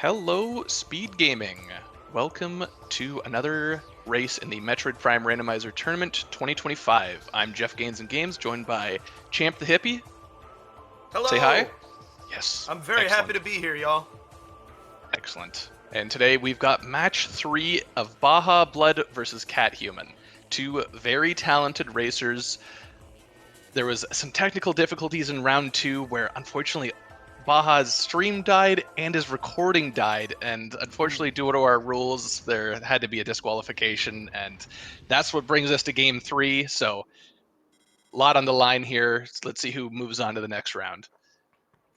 Hello, SpeedGaming. Welcome to another race in the Metroid Prime Randomizer Tournament 2025. I'm Jeff Gaines and Games, joined by Champ the Hippie. Say hi. Hello! Yes. I'm very happy to be here, y'all. Excellent. And today we've got match 3 of BajaBlood versus catHuman. Two very talented racers. There was some technical difficulties in round 2 where unfortunately Baja's stream died and his recording died, and unfortunately due to our rules there had to be a disqualification, and that's what brings us to game 3. So a lot on the line here. Let's see who moves on to the next round.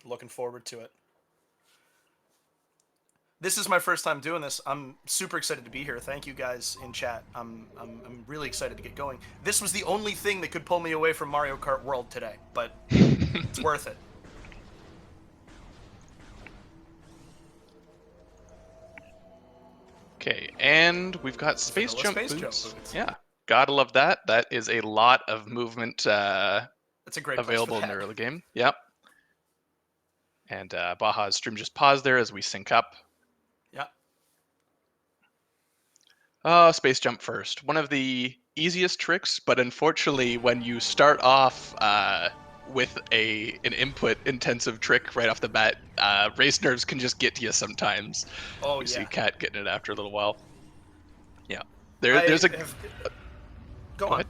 Looking forward to it. This is my first time doing this. I'm super excited to be here. Thank you guys in chat. I'm really excited to get going. This was the only thing that could pull me away from Mario Kart World today, but it's worth it. Okay, and we've got space Vanilla jump space boots. jump boots. Yeah, gotta love that. That is a lot of movement That's a great available place in for the that. early game. Yep. And Baja's stream just paused there as we sync up. Yeah. Oh, space jump first. One of the easiest tricks, but unfortunately, when you start off with an input-intensive trick right off the bat, race nerves can just get to you sometimes. Oh, We yeah. see Cat getting it after a little while. Yeah. There's a... Go Go on. ahead.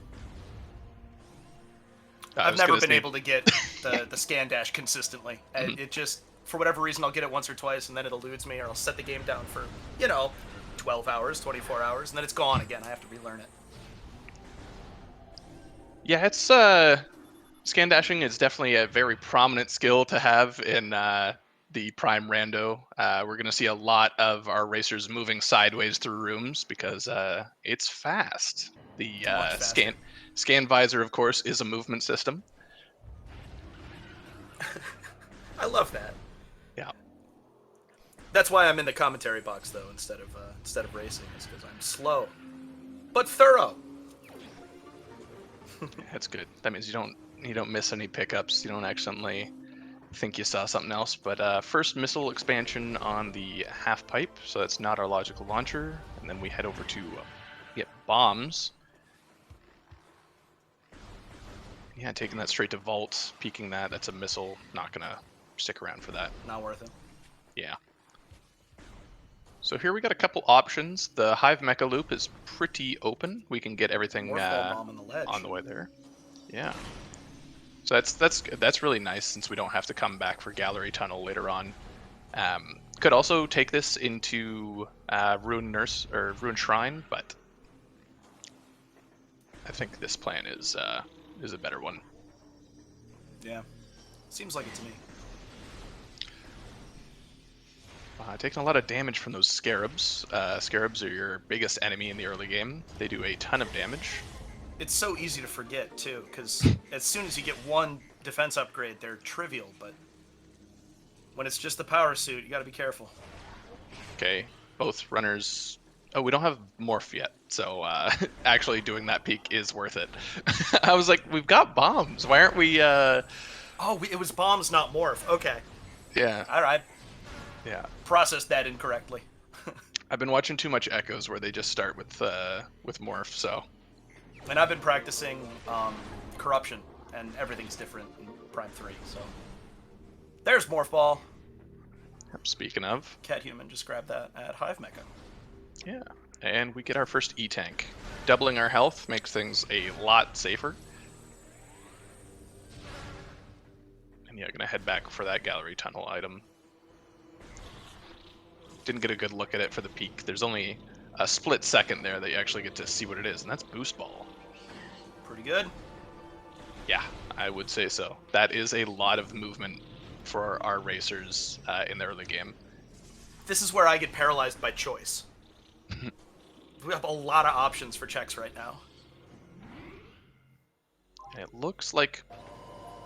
I've never been able to get the scan dash consistently. It just, for whatever reason, I'll get it once or twice, and then it eludes me, or I'll set the game down for, 12 hours, 24 hours, and then it's gone again. I have to relearn it. Yeah, it's scan dashing is definitely a very prominent skill to have in the Prime Rando. We're gonna see a lot of our racers moving sideways through rooms because it's fast. The Much faster. scan visor, of course, is a movement system. I love that. Yeah. That's why I'm in the commentary box though, instead of racing, is because I'm slow, but thorough. That's good. That means you don't miss any pickups. You don't accidentally think you saw something else. But first missile expansion on the half pipe, so that's not our logical launcher. And then we head over to get bombs. Yeah, taking that straight to vault, peeking that. That's a missile. Not gonna stick around for that. Not worth it. Yeah. So here we got a couple options. The Hive Mecha Loop is pretty open. We can get everything Bomb on the ledge. on the way there. Yeah. So that's really nice since we don't have to come back for Gallery Tunnel later on. Could also take this into Ruin Nurse or Ruin Shrine, but I think this plan is a better one. Yeah, seems like it to me. Taking a lot of damage from those scarabs. Scarabs are your biggest enemy in the early game. They do a ton of damage. It's so easy to forget too, because as soon as you get one defense upgrade, they're trivial. But when it's just the power suit, you got to be careful. Okay, both runners. Oh, we don't have morph yet, so actually doing that peak is worth it. I was like, we've got bombs. Why aren't we? Oh, it was bombs, not morph. Okay. Yeah. All right. Yeah. Processed that incorrectly. I've been watching too much Echoes where they just start with morph. So. And I've been practicing corruption, and everything's different in Prime 3. So there's morph ball. Speaking of. catHuman just grabbed that at Hive Mecha. Yeah, and we get our first E-Tank. Doubling our health makes things a lot safer. And yeah, gonna head back for that Gallery Tunnel item. Didn't get a good look at it for the peak. There's only a split second there that you actually get to see what it is, and that's Boost Ball. Pretty good. Yeah, I would say so. That is a lot of movement for our racers in the early game. This is where I get paralyzed by choice. We have a lot of options for checks right now. It looks like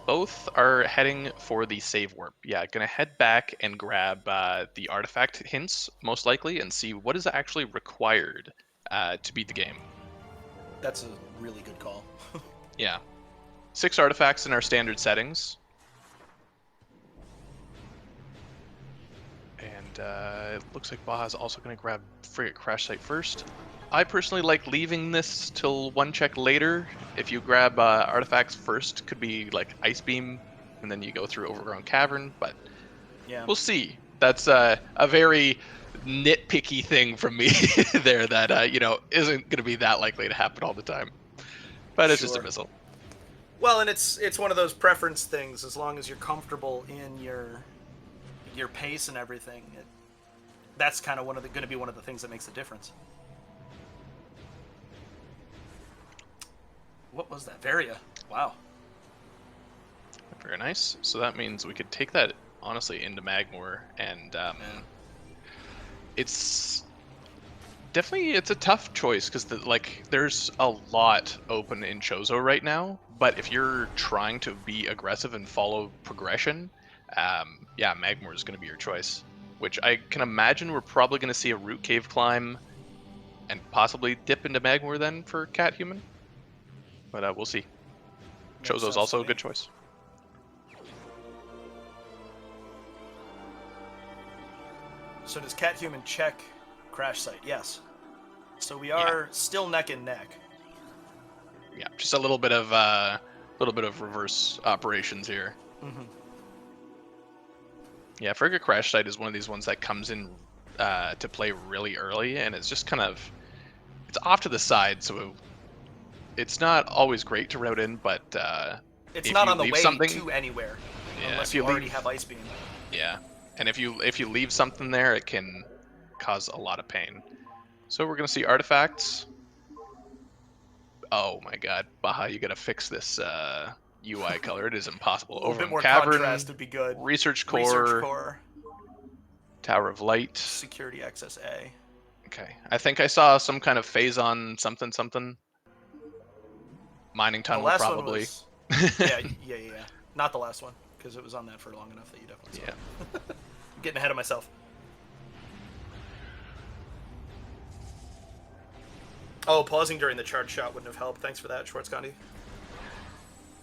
both are heading for the save warp. Yeah, gonna head back and grab the artifact hints, most likely, and see what is actually required to beat the game. That's a really good call. Yeah. 6 artifacts in our standard settings. And it looks like Baja's also going to grab Frigate Crash Site first. I personally like leaving this till one check later. If you grab artifacts first, could be like Ice Beam, and then you go through Overgrown Cavern, but Yeah. we'll see. That's a very nitpicky thing from me there that, you know, isn't going to be that likely to happen all the time. But it's just a Sure. missile. Well, and it's one of those preference things. As long as you're comfortable in your pace and everything, that's kind of going to be one of the things that makes the difference. What was that? Varia. Wow. Very nice. So that means we could take that, honestly, into Magmor, and it's definitely, it's a tough choice, because like there's a lot open in Chozo right now, but if you're trying to be aggressive and follow progression, yeah, Magmor is going to be your choice, which I can imagine we're probably going to see a Root Cave climb and possibly dip into Magmor then for catHuman, but we'll see. Chozo's also a good choice. So does catHuman check Crash Site? Yes. So we are still neck and neck. Yeah, just a little bit of reverse operations here. Mm-hmm. Yeah, Frigate Crash Site is one of these ones that comes in to play really early, and it's just kind of, it's off to the side, so it's not always great to route in, but it's not on the way to anywhere, unless you already have Ice Beam. Yeah, and if you leave something there, it can cause a lot of pain. So we're gonna see artifacts. Oh my God, Baja, you gotta fix this UI color. It is impossible. A little bit more Cavern, contrast would be good. Research Core, Research Core, Tower of Light, Security Access A. Okay, I think I saw some kind of phase on something. Mining tunnel, the last probably. One was, yeah. Not the last one, because it was on that for long enough that you definitely saw it. I'm getting ahead of myself. Oh, pausing during the charge shot wouldn't have helped. Thanks for that, Schwarzgandhi.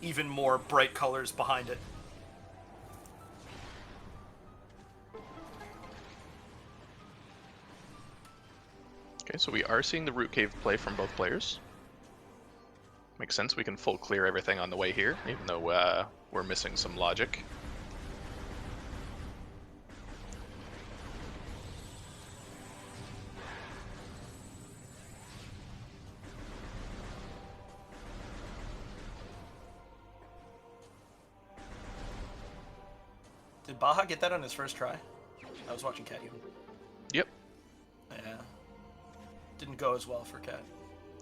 Even more bright colors behind it. Okay, so we are seeing the Root Cave play from both players. Makes sense, we can full clear everything on the way here, even though we're missing some logic. Did Baja get that on his first try? I was watching catHuman. Yep. Yeah. Didn't go as well for Cat.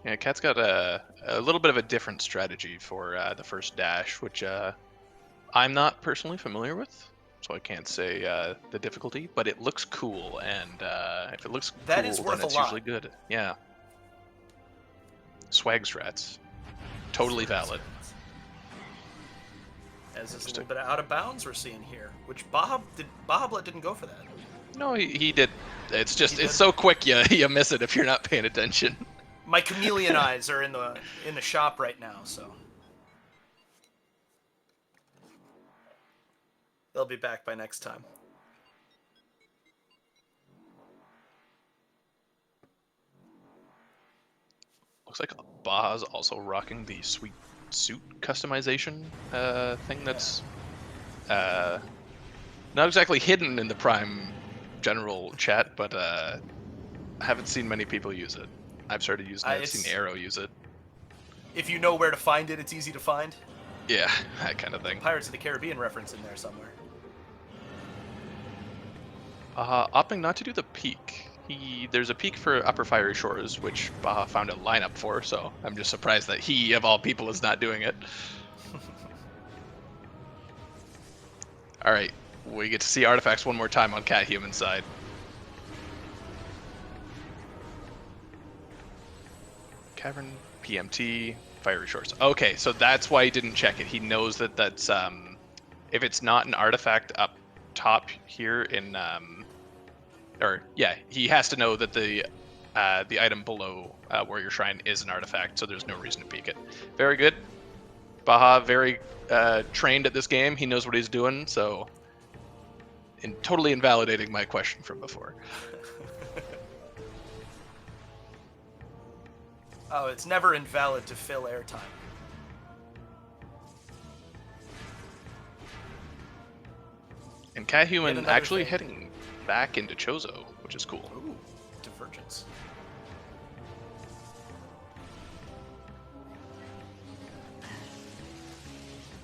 Yeah, Cat's got a little bit of a different strategy for the first dash, which I'm not personally familiar with, so I can't say the difficulty, but it looks cool, and if it looks cool, then it's usually good. Yeah. Swag strats. Totally valid. As is a little bit out of bounds we're seeing here, which BajaBlood didn't go for that. No, he did. It's just, it's so quick you miss it if you're not paying attention. My chameleon eyes are in the shop right now, so they'll be back by next time. Looks like Baja's also rocking the sweet suit customization thing that's not exactly hidden in the Prime general chat, but I haven't seen many people use it. I've started using it. I've seen Arrow use it. If you know where to find it, it's easy to find. Yeah, that kind of thing. Pirates of the Caribbean reference in there somewhere. Opting not to do the peak. There's a peak for Upper Fiery Shores, which Baja found a lineup for, so I'm just surprised that he, of all people, is not doing it. Alright, we get to see artifacts one more time on catHuman's side. Cavern, PMT, Fiery Shores. Okay, so that's why he didn't check it. He knows that that's, if it's not an artifact up top here in, he has to know that the item below Warrior Shrine is an artifact, so there's no reason to peek it. Very good. Baja, very trained at this game. He knows what he's doing, so totally invalidating my question from before. Oh, it's never invalid to fill airtime. And catHuman another actually thing. heading back into Chozo, which is cool. Ooh, divergence.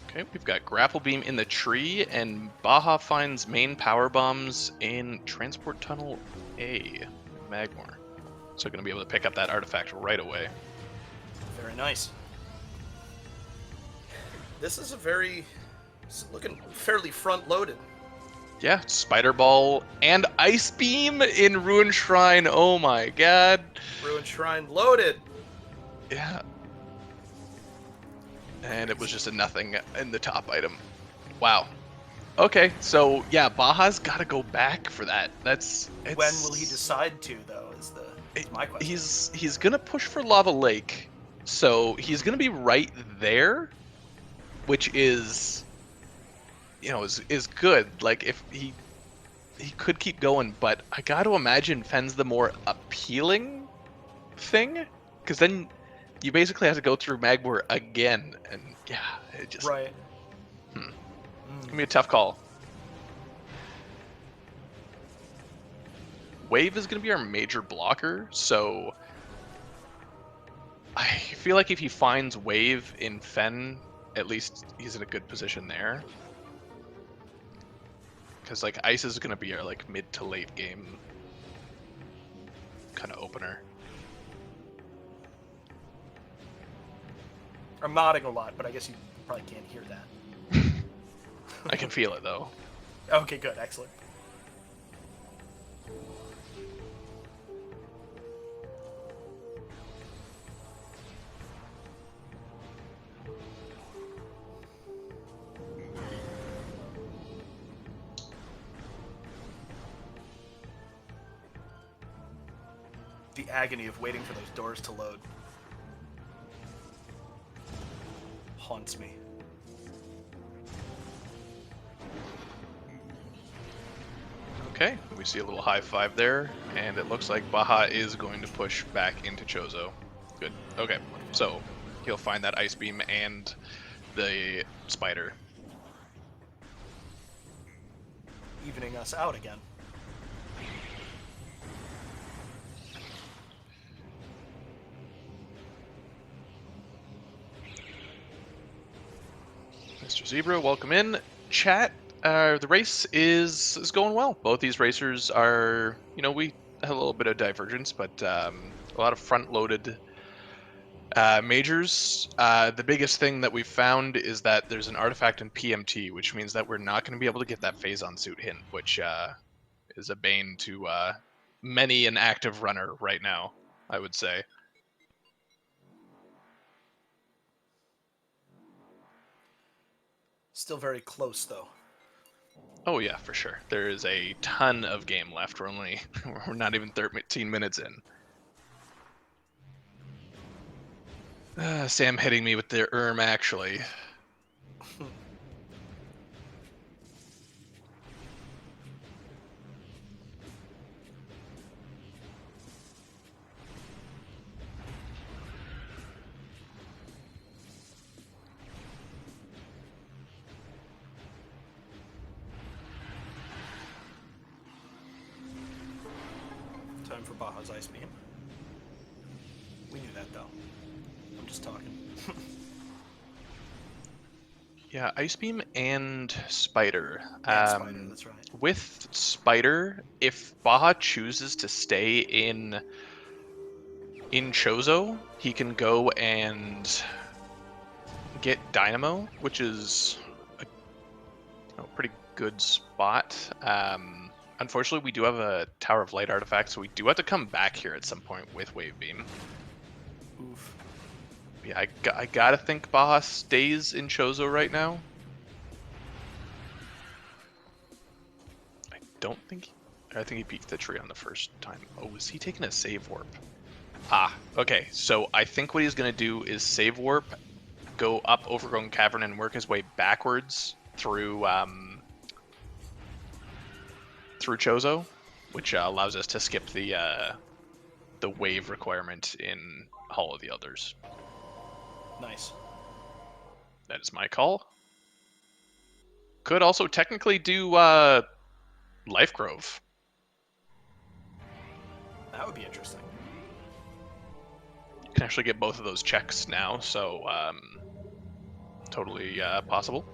Okay, we've got Grapple Beam in the tree, and Baja finds main power bombs in Transport Tunnel A, Magmor. So going to be able to pick up that artifact right away. Very nice. This is it's looking fairly front-loaded. Yeah, Spider Ball and Ice Beam in Ruined Shrine. Oh my god. Ruined Shrine loaded. Yeah. And it was just a nothing in the top item. Wow. Okay, so yeah, Baja's got to go back for that. When will he decide to, though? Is my question. He's gonna push for Lava Lake, so he's gonna be right there, which is, is good. Like if he could keep going, but I got to imagine Fen's the more appealing thing, because then you basically have to go through Magmor again, and yeah, it just Right. It's gonna be a tough call. Wave is gonna be our major blocker, so I feel like if he finds Wave in Fen, at least he's in a good position there. Because like Ice is gonna be our like mid to late game kind of opener. I'm nodding a lot, but I guess you probably can't hear that. I can feel it though. Okay, good, excellent. The agony of waiting for those doors to load haunts me. Okay, we see a little high five there, and it looks like Baja is going to push back into Chozo. Good. Okay, so he'll find that Ice Beam and the Spider. Evening us out again. Mr. Zebra, welcome in. Chat, the race is going well. Both these racers are, we had a little bit of divergence, but a lot of front-loaded majors. The biggest thing that we found is that there's an artifact in PMT, which means that we're not going to be able to get that Phazon suit hint, which is a bane to many an active runner right now, I would say. Still very close, though. Oh yeah, for sure. There is a ton of game left. We're not even 13 minutes in. Sam hitting me with the actually. Time for Baja's Ice Beam. We knew that, though. I'm just talking. Yeah, Ice Beam and Spider. And Spider, that's right. With Spider, if Baja chooses to stay in Chozo, he can go and get Dynamo, which is a pretty good spot. Unfortunately, we do have a Tower of Light artifact, so we do have to come back here at some point with Wave Beam. Oof. Yeah, I gotta think Baja stays in Chozo right now. I think he beat the tree on the first time. Oh, is he taking a save warp? Ah, okay. So I think what he's gonna do is save warp, go up Overgrown Cavern, and work his way backwards through through Chozo, which allows us to skip the wave requirement in Hall of the Others. Nice. That is my call. Could also technically do Life Grove. That would be interesting. You can actually get both of those checks now, so totally possible.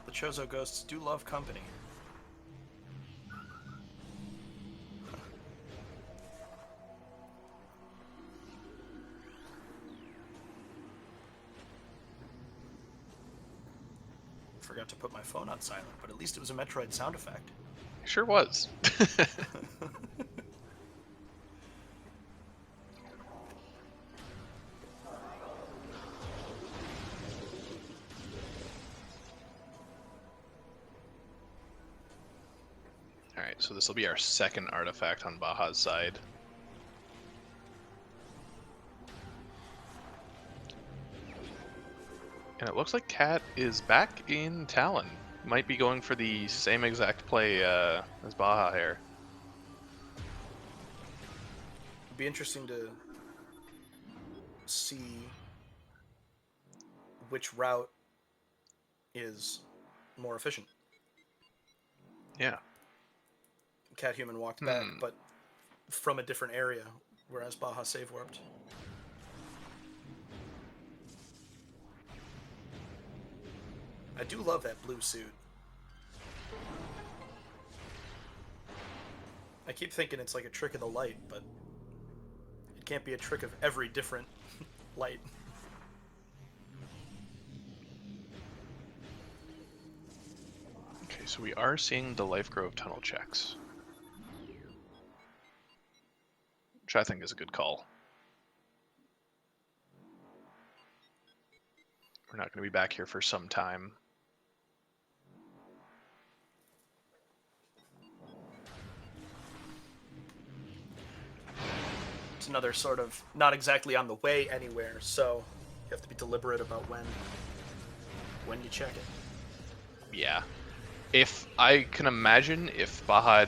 The Chozo ghosts do love company. Forgot to put my phone on silent, but at least it was a Metroid sound effect. Sure was. Alright, so this will be our second artifact on Baja's side. And it looks like Cat is back in Talon. Might be going for the same exact play as Baja here. It'd be interesting to see which route is more efficient. Yeah. catHuman walked back, but from a different area, whereas Baja save warped. I do love that blue suit. I keep thinking it's like a trick of the light, but it can't be a trick of every different light. Okay, so we are seeing the Life Grove tunnel checks, which I think is a good call. We're not going to be back here for some time. It's another sort of not exactly on the way anywhere, so you have to be deliberate about when you check it. Yeah. If I can imagine if Baja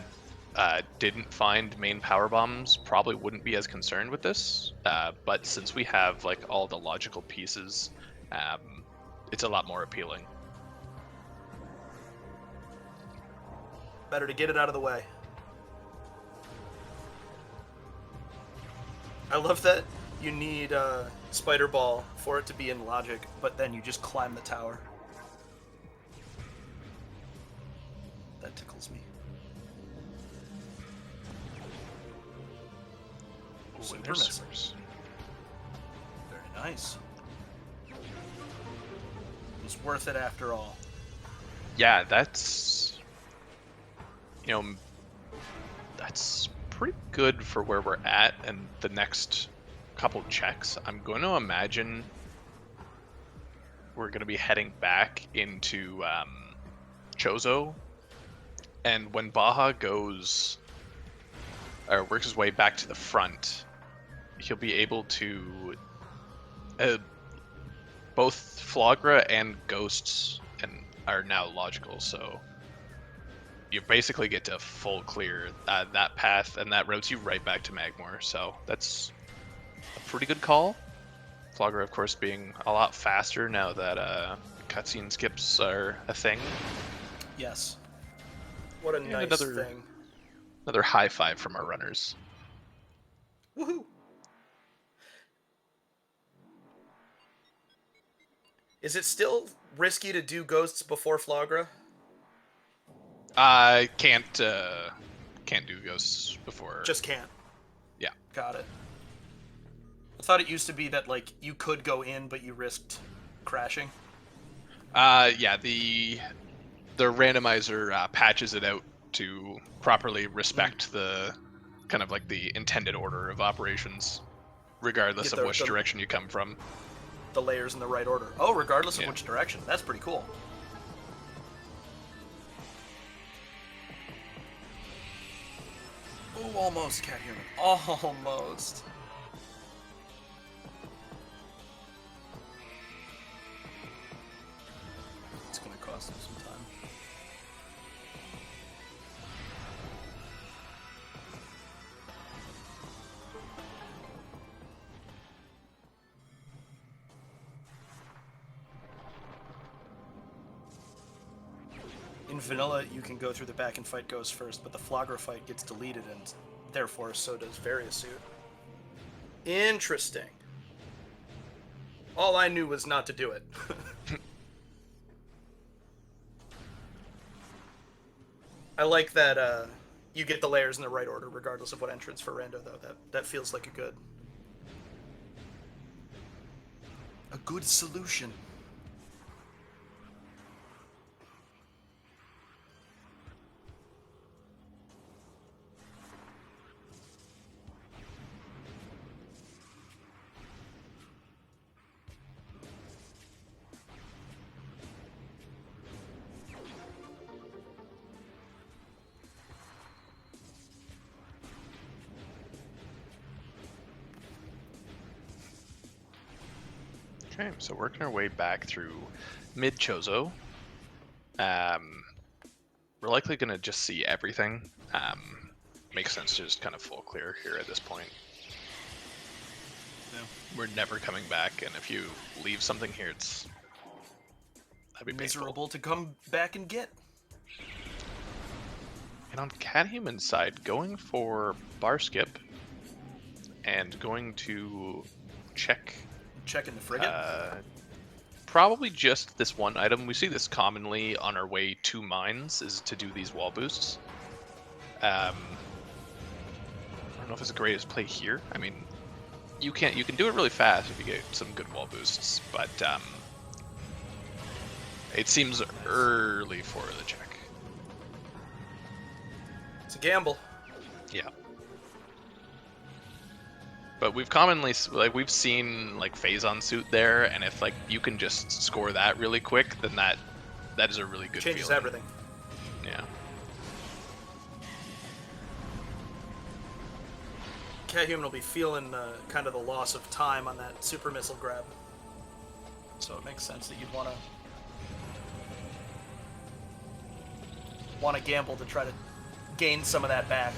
didn't find main power bombs, probably wouldn't be as concerned with this. But since we have like all the logical pieces, it's a lot more appealing. Better to get it out of the way. I love that you need Spider Ball for it to be in logic, but then you just climb the tower. That tickles me. Ooh, Super and there's missile. supers. Very nice. It's worth it after all. Yeah, that's that's pretty good for where we're at and the next couple checks. I'm going to imagine we're going to be heading back into Chozo, and when Baja goes or works his way back to the front, he'll be able to both Flagra and Ghosts are now logical, so you basically get to full clear that path, and that routes you right back to Magmore, so that's a pretty good call. Flagra, of course, being a lot faster now that cutscene skips are a thing. Yes. What a And nice thing. Another high five from our runners. Woohoo! Is it still risky to do ghosts before Flagra? I can't do ghosts before. Just can't. Yeah. Got it. I thought it used to be that like you could go in, but you risked crashing. Yeah. The randomizer patches it out to properly respect the kind of like the intended order of operations, regardless of which direction you come from. The layers in the right order. Oh, regardless of which direction. That's pretty cool. Oh, almost, catHuman. Almost. cost him some time. In vanilla, you can go through the back and fight Ghost first, but the Flogger fight gets deleted, and therefore so does Variasuit. Interesting. All I knew was not to do it. I like that you get the layers in the right order, regardless of what entrance for Rando, though. That feels like a good solution. Okay, so working our way back through mid Chozo. We're likely going to just see everything. Makes sense to just kind of full clear here at this point. Yeah. We're never coming back, and if you leave something here, that'd be miserable to come back and get. And on catHuman's side, going for bar skip and going to Checking the frigate. Probably just this one item. We see this commonly on our way to mines, is to do these wall boosts. I don't know if it's the greatest play here. I mean, you can do it really fast if you get some good wall boosts, but it seems early for the check. It's a gamble. Yeah. But we've commonly, we've seen Phazon suit there, and if you can just score that really quick, then that is a really good Changes feeling. everything. Yeah. catHuman will be feeling kind of the loss of time on that super missile grab. So it makes sense that you'd want to gamble to try to gain some of that back.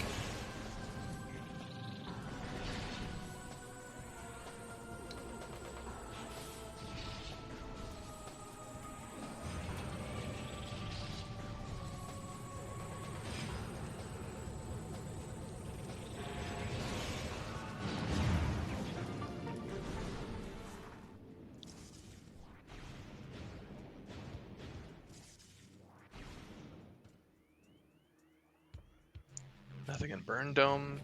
Nothing in Burn Dome.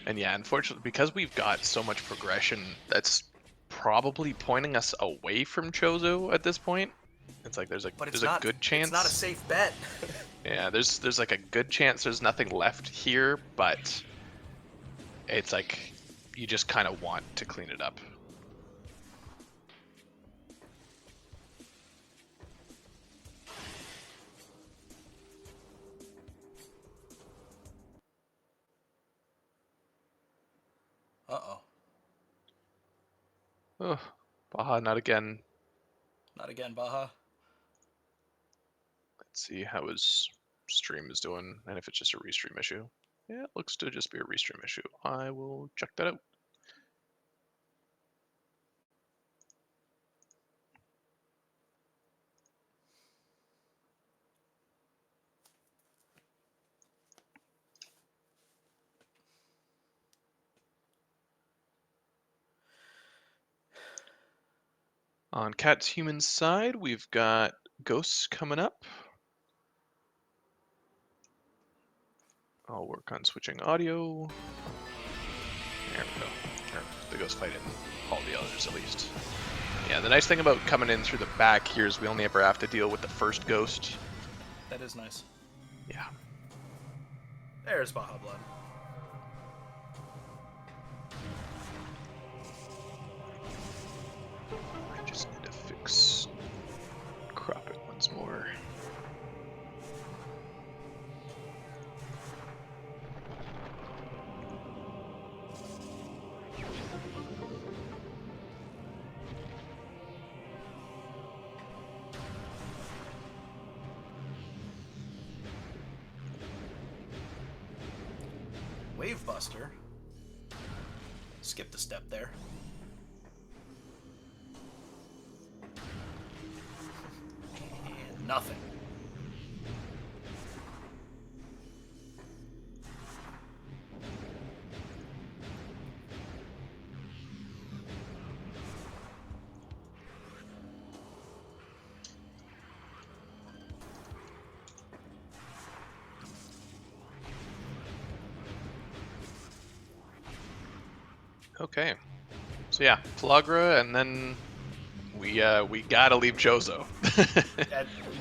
And yeah, unfortunately, because we've got so much progression, that's probably pointing us away from Chozo at this point. It's there's a good chance. It's not a safe bet. Yeah, there's a good chance there's nothing left here, but it's you just kind of want to clean it up. Uh-oh. Oh, Baja, not again. Not again, Baja. Let's see how his stream is doing, and if it's just a restream issue. Yeah, it looks to just be a restream issue. I will check that out. On catHuman's side, we've got Ghosts coming up. I'll work on switching audio. There we go. Or the Ghost fight in all the others at least. Yeah, the nice thing about coming in through the back here is we only ever have to deal with the first Ghost. That is nice. Yeah. There's BajaBlood. I just need to fix crop it once more. Wave Buster. Skipped a step there. And nothing. Okay. So yeah, Flagra, and then we gotta leave Chozo.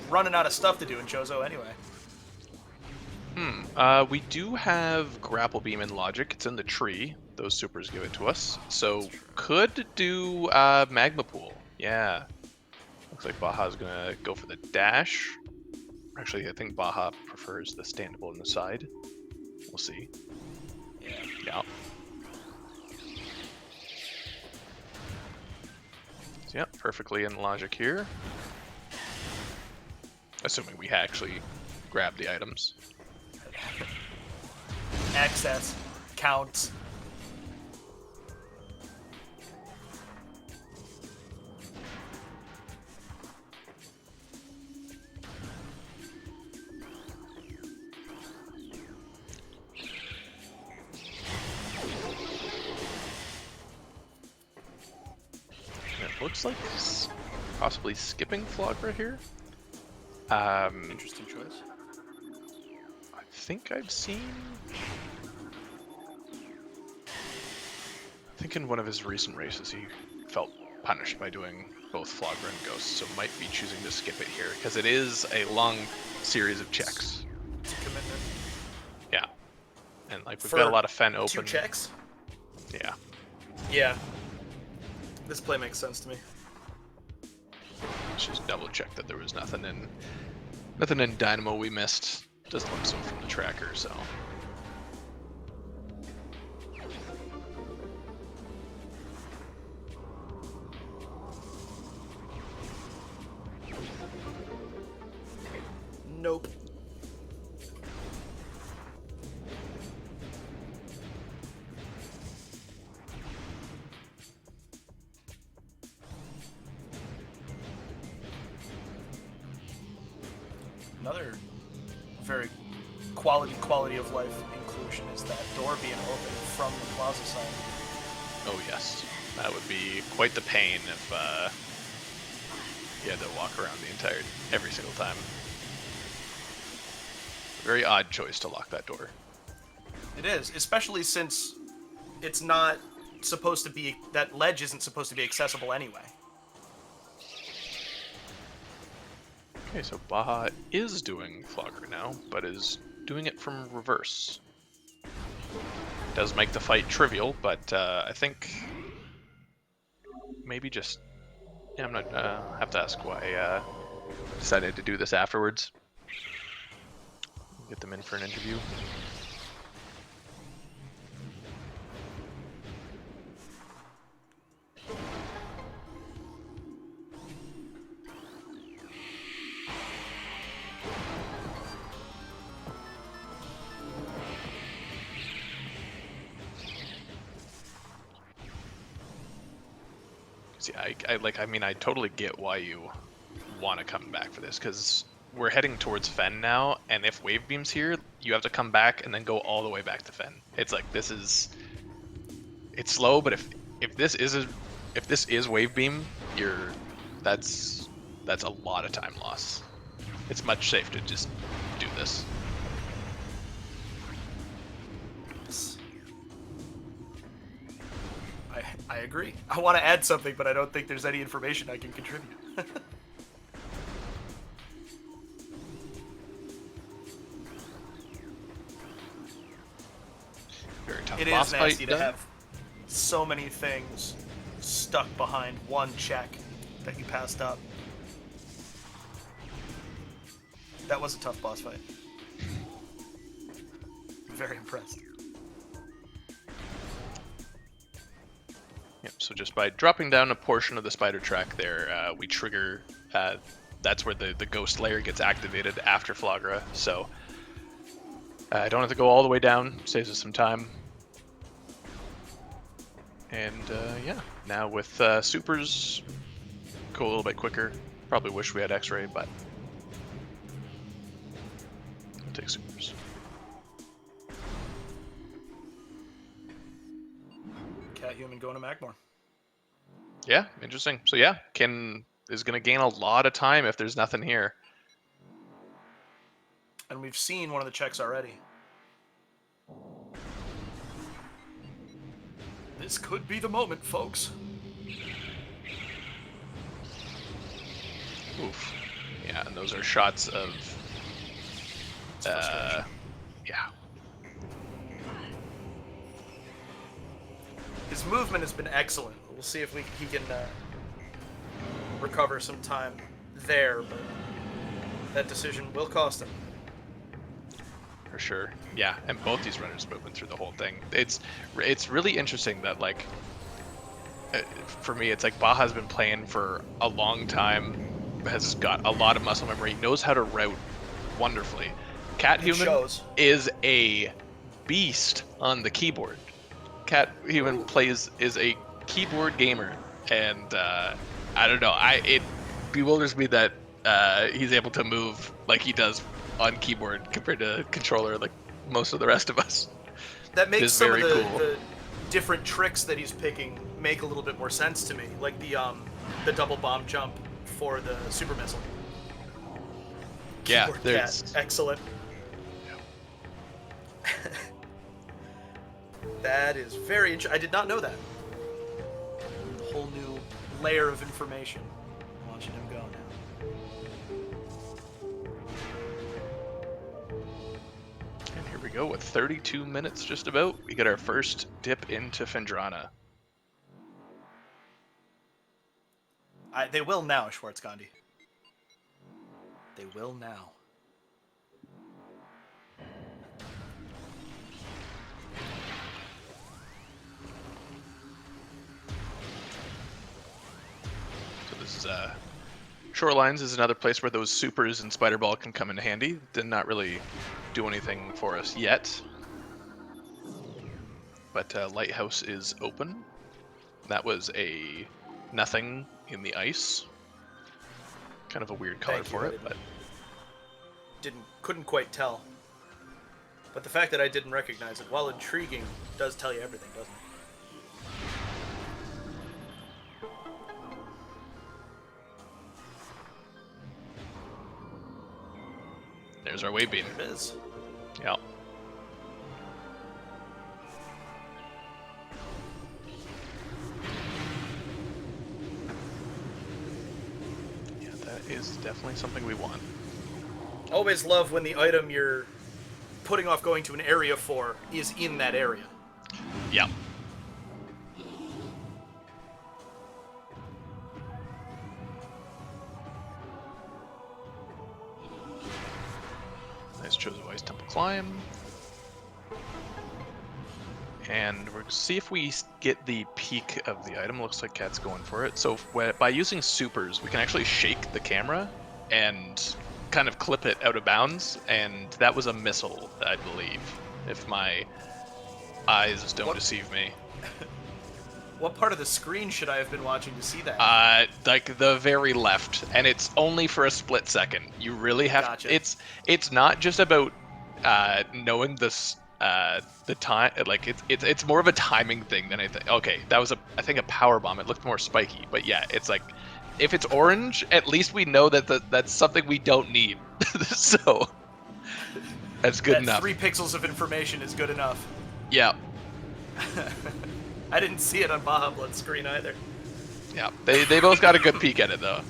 Running out of stuff to do in Chozo anyway. We do have Grapple Beam and Logic. It's in the tree. Those supers give it to us. So could do Magma Pool. Yeah. Looks like Baja's gonna go for the dash. Actually, I think Baja prefers the standable on the side. We'll see. Yeah. So yeah, perfectly in logic here. Assuming we actually grab the items. Access counts. It looks like possibly skipping Flagra here. Interesting choice. I think I've seen. I think in one of his recent races he felt punished by doing both Flagra and Ghost, so might be choosing to skip it here because it is a long series of checks. It's a commitment. Yeah, and like we've got a lot of Fen open. 2 checks. Yeah. Yeah. This play makes sense to me. Let's just double check that there was nothing in Dynamo we missed. Doesn't look so from the tracker, so. Nope. Another very quality of life inclusion is that door being open from the plaza side. Oh yes, that would be quite the pain if you had to walk around every single time. Very odd choice to lock that door. It is, especially since it's not supposed to be, that ledge isn't supposed to be accessible anyway. Okay, so Baja is doing Flagra now, but is doing it from reverse. Does make the fight trivial, but I think maybe just. Yeah, I'm not. Have to ask why decided to do this afterwards. Get them in for an interview. See, I totally get why you want to come back for this, because we're heading towards Fen now, and if Wave Beam's here, you have to come back and then go all the way back to Fen. It's like, it's slow, but if this is Wave Beam, that's a lot of time loss. It's much safer to just do this. I agree. I want to add something, but I don't think there's any information I can contribute. Very tough It boss is nasty fight to done. have so many things stuck behind one check that you passed up. That was a tough boss fight. Very impressed. Yep, so just by dropping down a portion of the spider track there, we trigger, that's where the ghost layer gets activated after Flagra, so I don't have to go all the way down. Saves us some time. And yeah, now with supers, go a little bit quicker. Probably wish we had X-ray, but I'll take supers. catHuman going to Magmore. Yeah, interesting. So yeah, Ken is going to gain a lot of time if there's nothing here. And we've seen one of the checks already. This could be the moment, folks. Oof. Yeah, and those are shots of... yeah. His movement has been excellent. We'll see if he can recover some time there, but that decision will cost him. For sure. Yeah, and both these runners moving through the whole thing. It's really interesting that, like, for me, it's like Baja's been playing for a long time, has got a lot of muscle memory, knows how to route wonderfully. catHuman is a beast on the keyboard. catHuman is a keyboard gamer, and I don't know. It bewilders me that he's able to move like he does on keyboard compared to controller, like most of the rest of us. That makes some of the different tricks that he's picking make a little bit more sense to me, like the double bomb jump for the super missile. Yeah, Keyboard there's cat. Excellent. That is very interesting. I did not know that. A whole new layer of information. I'm watching him go now. And here we go with 32 minutes just about. We get our first dip into Fendrana. They will now, Schwarzgandhi. They will now. So this is Shorelines is another place where those supers and Spider Ball can come in handy. Did not really do anything for us yet. But Lighthouse is open. That was a nothing in the ice. Kind of a weird color for it, but couldn't quite tell. But the fact that I didn't recognize it, while intriguing, does tell you everything, doesn't it? There's our wave beam. There it is. Yeah. Yeah, that is definitely something we want. Always love when the item you're putting off going to an area for is in that area. Yeah. Nice Chosen Vice Temple climb. And we're going to see if we get the peak of the item. Looks like Cat's going for it. So by using supers, we can actually shake the camera and kind of clip it out of bounds. And that was a missile, I believe, if my eyes don't deceive me. What part of the screen should I have been watching to see that? Like the very left, and it's only for a split second. You really have. Gotcha. It's not just about knowing this the time. Like it's more of a timing thing than I think. Okay, that was I think a power bomb. It looked more spiky, but yeah, it's like if it's orange, at least we know that that's something we don't need. So that's good enough. 3 pixels of information is good enough. Yeah. I didn't see it on BajaBlood's screen either. Yeah, they both got a good peek at it though.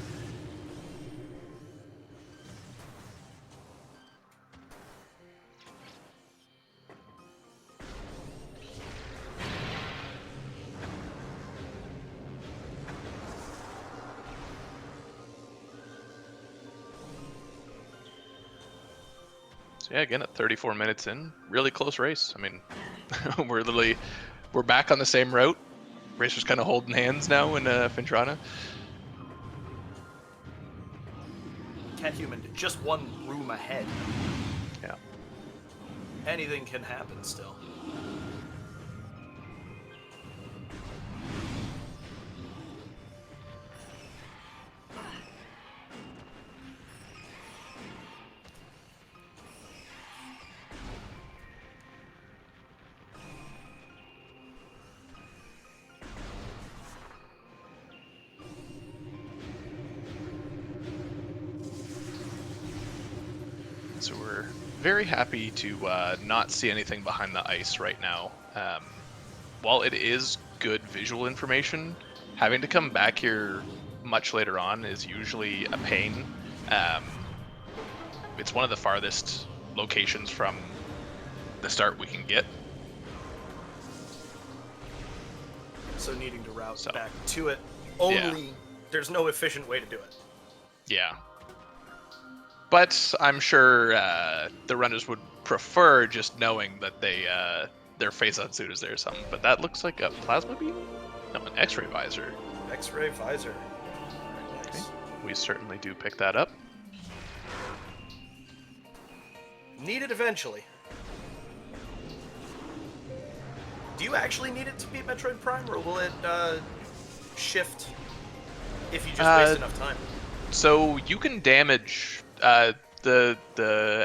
So yeah, again at 34 minutes in, really close race. I mean, we're back on the same route. Racers kind of holding hands now in Fendrana. catHuman just one room ahead. Yeah. anything can happen still. So we're very happy to not see anything behind the ice right now. While it is good visual information, having to come back here much later on is usually a pain. It's one of the farthest locations from the start we can get. So needing to route back to it, only there's no efficient way to do it. Yeah. But I'm sure the runners would prefer just knowing that their phase-on suit is there or something. But that looks like a plasma beam? No, an X-ray visor. X-ray visor. Nice. Okay. We certainly do pick that up. Need it eventually. Do you actually need it to beat Metroid Prime, or will it shift if you just waste enough time? So you can damage the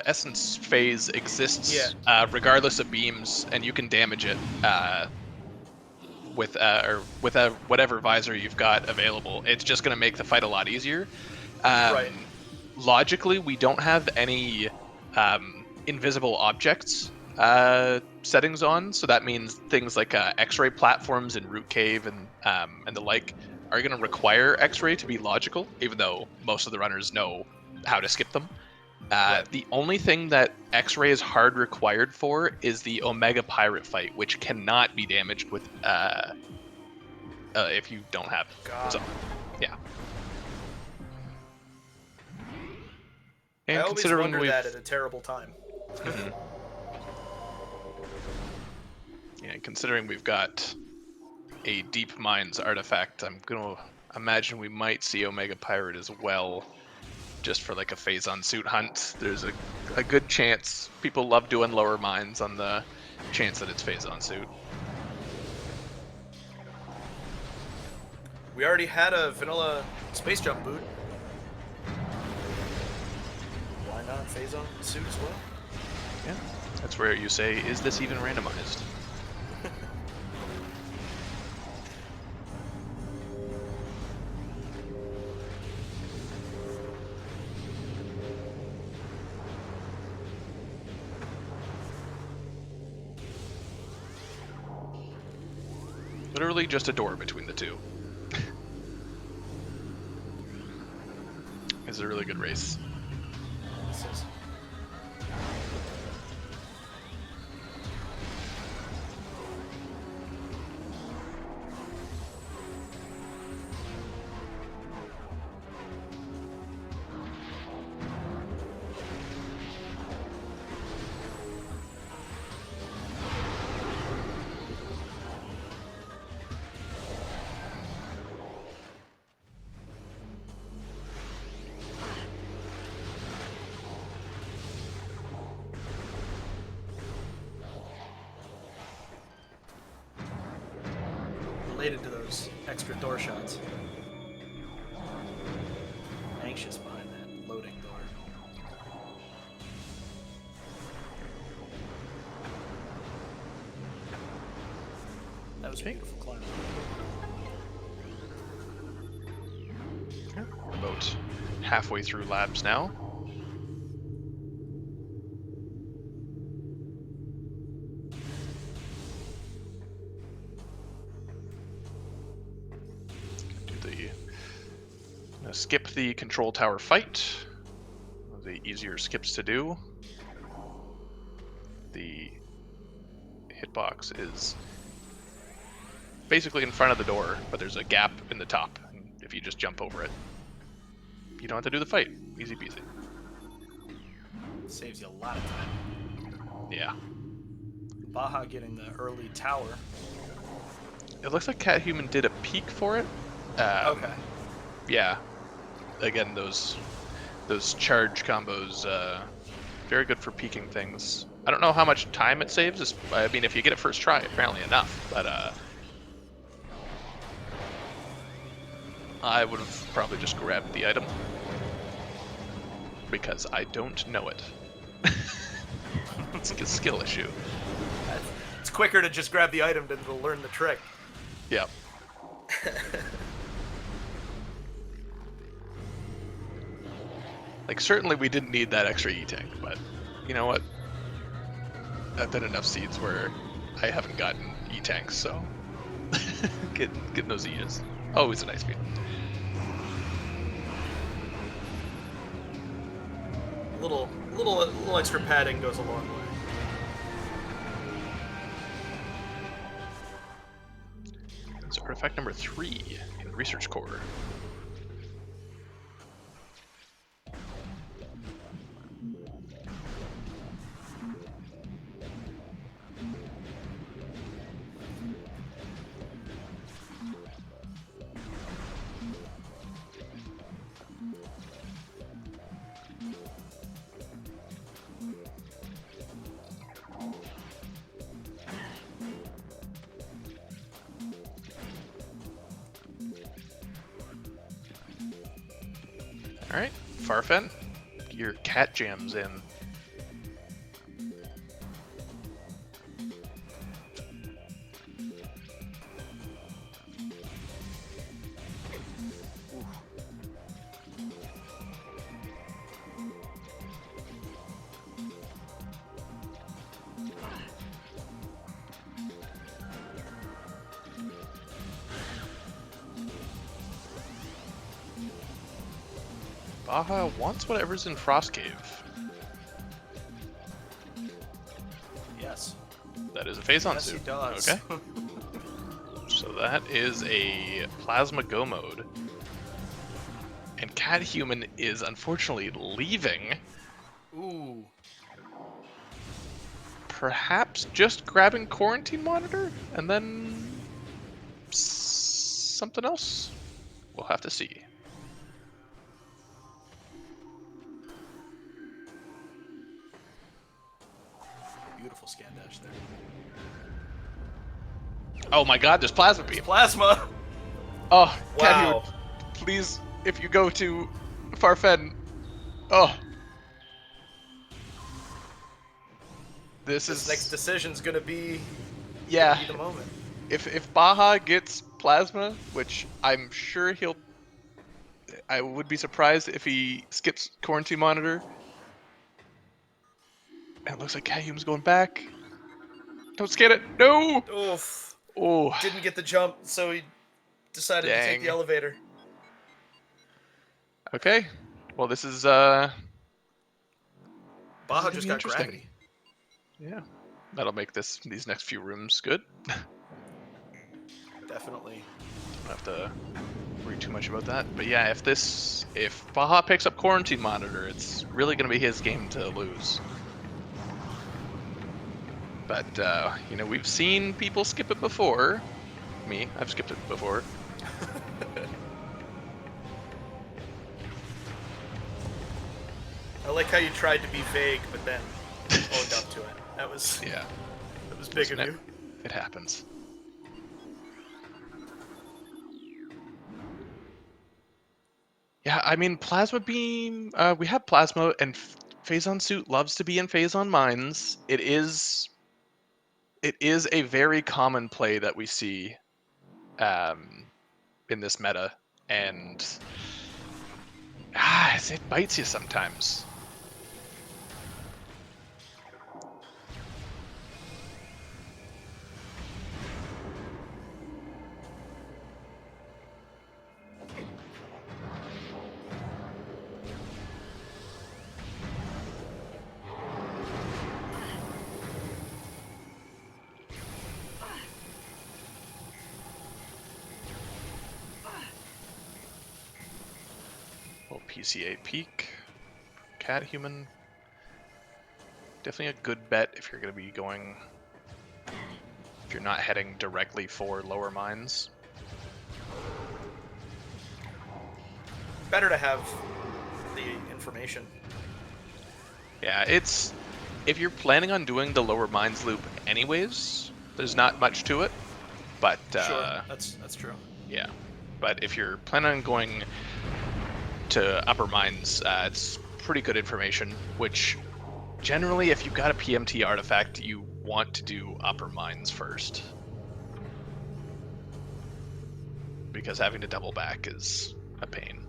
essence phase exists regardless of beams, and you can damage it with whatever visor you've got available. It's just going to make the fight a lot easier. Right. Logically, we don't have any invisible objects settings on, so that means things like X-ray platforms in Root Cave and the like are going to require X-ray to be logical, even though most of the runners know how to skip them. The only thing that X-ray is hard required for is the Omega Pirate fight, which cannot be damaged with if you don't have it. So, yeah. And I always wonder that at a terrible time. Mm-hmm. Yeah, considering we've got a Deep Mines artifact, I'm gonna imagine we might see Omega Pirate as well, just for like a phase-on suit hunt. There's a good chance. People love doing lower mines on the chance that it's phase-on suit. We already had a vanilla space jump boot. Why not phase-on suit as well? Yeah, that's where you say, is this even randomized? Literally just a door between the two. It's a really good race. Related to those extra door shots. Anxious behind that loading door. That was a beautiful climb. About halfway through labs now. Skip the control tower fight. One of the easier skips to do. The hitbox is basically in front of the door, but there's a gap in the top. And if you just jump over it, you don't have to do the fight. Easy peasy. Saves you a lot of time. Yeah. Baja getting the early tower. It looks like catHuman did a peek for it. Okay. Yeah. Again, those charge combos, very good for peeking things. I don't know how much time it saves. I mean, if you get it first try, apparently enough. But I would have probably just grabbed the item because I don't know it. It's like a skill issue. It's quicker to just grab the item than to learn the trick. Yeah. Like, certainly we didn't need that extra E-tank, but you know what? I've been enough seeds where I haven't gotten E-tanks, so getting those E is always a nice feeling. A little extra padding goes a long way. So artifact number 3 in Research Core. Alright, Farfen, your cat jam's in. Baja wants whatever's in Frost Cave. Yes. That is a Phazon Yes, suit. he does. Okay. So that is a Plasma Go mode. And catHuman is unfortunately leaving. Ooh. Perhaps just grabbing Quarantine Monitor and then something else? We'll have to see. Beautiful scan dash there. Oh my god, there's Plasma Beam. Plasma! Oh, Wow. catHuman, please, if you go to Farfen. Oh. This Next decision's gonna be, yeah. the moment. If Baja gets Plasma, which I'm sure I would be surprised if he skips Quarantine Monitor. And it looks like catHuman's going back. Don't scan it. No. Oof. Oh. Didn't get the jump, so he decided to take Dang. the elevator. Okay. Well, this is Baja gonna just be got interesting. gravity. Yeah. That'll make these next few rooms good. Definitely. Don't have to worry too much about that. But yeah, if Baja picks up Quarantine Monitor, it's really gonna be his game to lose. But you know, we've seen people skip it before. Me, I've skipped it before. I like how you tried to be vague, but then owned up to it. That was Yeah. big of Listen, you. It happens. Yeah, I mean, Plasma Beam, we have Plasma, and Phazon Suit loves to be in Phazon Mines. It is a very common play that we see in this meta, and it bites you sometimes. Little PCA peak. catHuman. Definitely a good bet if you're going to be going. If you're not heading directly for lower mines. Better to have the information. Yeah, it's if you're planning on doing the lower mines loop anyways, there's not much to it. But Sure, that's true. yeah. But if you're planning on going to upper mines, it's pretty good information, which generally, if you've got a PMT artifact, you want to do upper mines first. Because having to double back is a pain.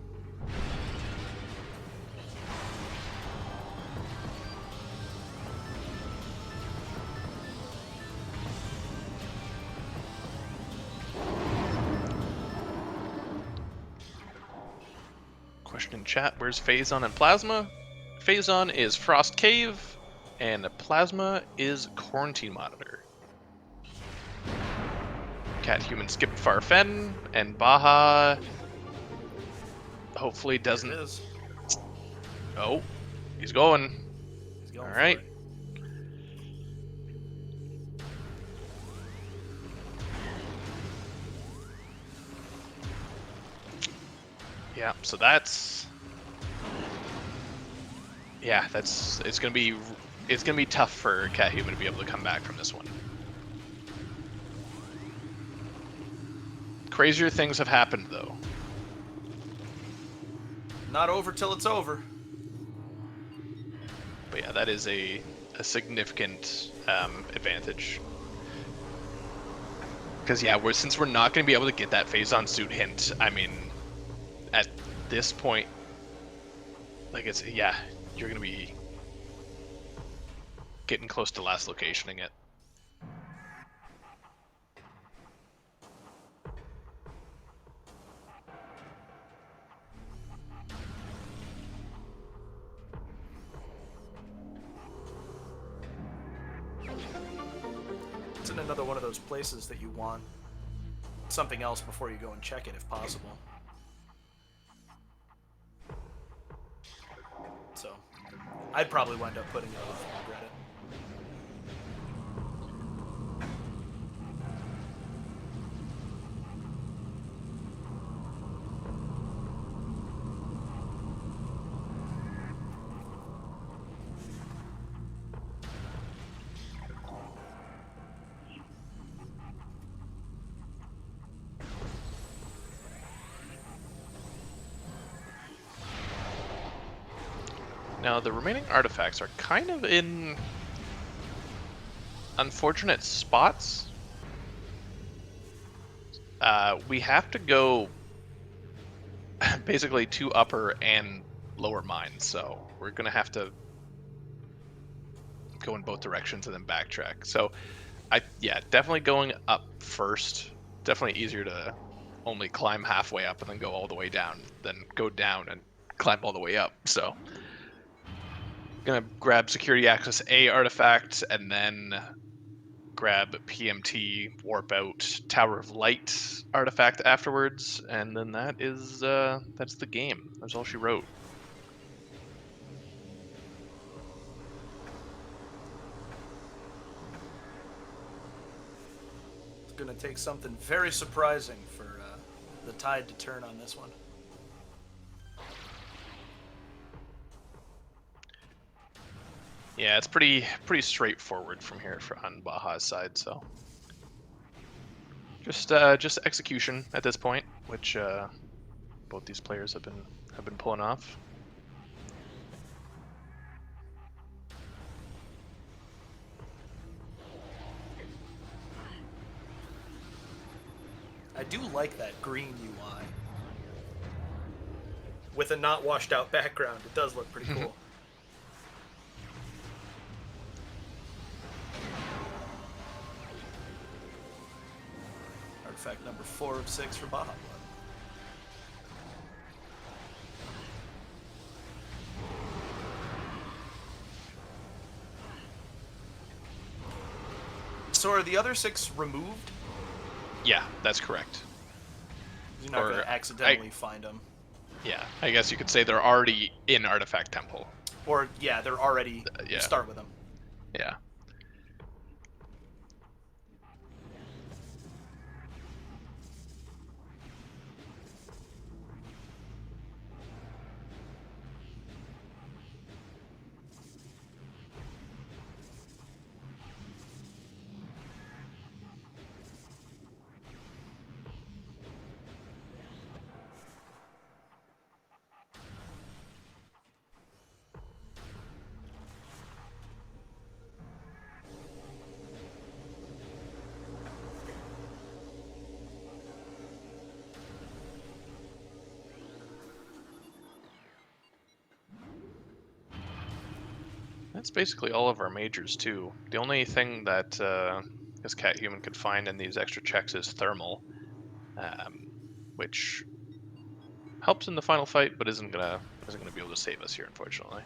Question in chat, where's Phazon and Plasma? Phazon is Frost Cave, and Plasma is Quarantine Monitor. catHuman skipped Farfen, and Baja hopefully doesn't... There it is. Oh, he's going. He's going All for right. it. Yeah, so that's... Yeah, it's gonna be tough for catHuman to be able to come back from this one. Crazier things have happened though. Not over till it's over. But yeah, that is a significant advantage. Because yeah, since we're not going to be able to get that Phazon suit hint, I mean, at this point, like you're going to be getting close to last locationing it. It's in another one of those places that you want something else before you go and check it, if possible. So, I'd probably wind up putting it off and regret it. Now, the remaining artifacts are kind of in unfortunate spots. We have to go basically to upper and lower mines, so we're going to have to go in both directions and then backtrack. So, definitely going up first. Definitely easier to only climb halfway up and then go all the way down than go down and climb all the way up. So, gonna grab security access A artifact and then grab PMT warp out Tower of Light artifact afterwards, and then that's the game. That's all she wrote. It's gonna take something very surprising for the tide to turn on this one. Yeah, it's pretty straightforward from here on Baja's side. So just execution at this point, which both these players have been pulling off. I do like that green UI. With a not washed out background, it does look pretty cool. Artifact number 4 of 6 for BajaBlood. So are the other 6 removed? Yeah, that's correct. You're not going to accidentally find them. Yeah, I guess you could say they're already in Artifact Temple. Or, yeah, they're already... You start with them. Yeah. That's basically all of our majors too. The only thing that this catHuman could find in these extra checks is thermal, um, which helps in the final fight, but isn't gonna be able to save us here, unfortunately.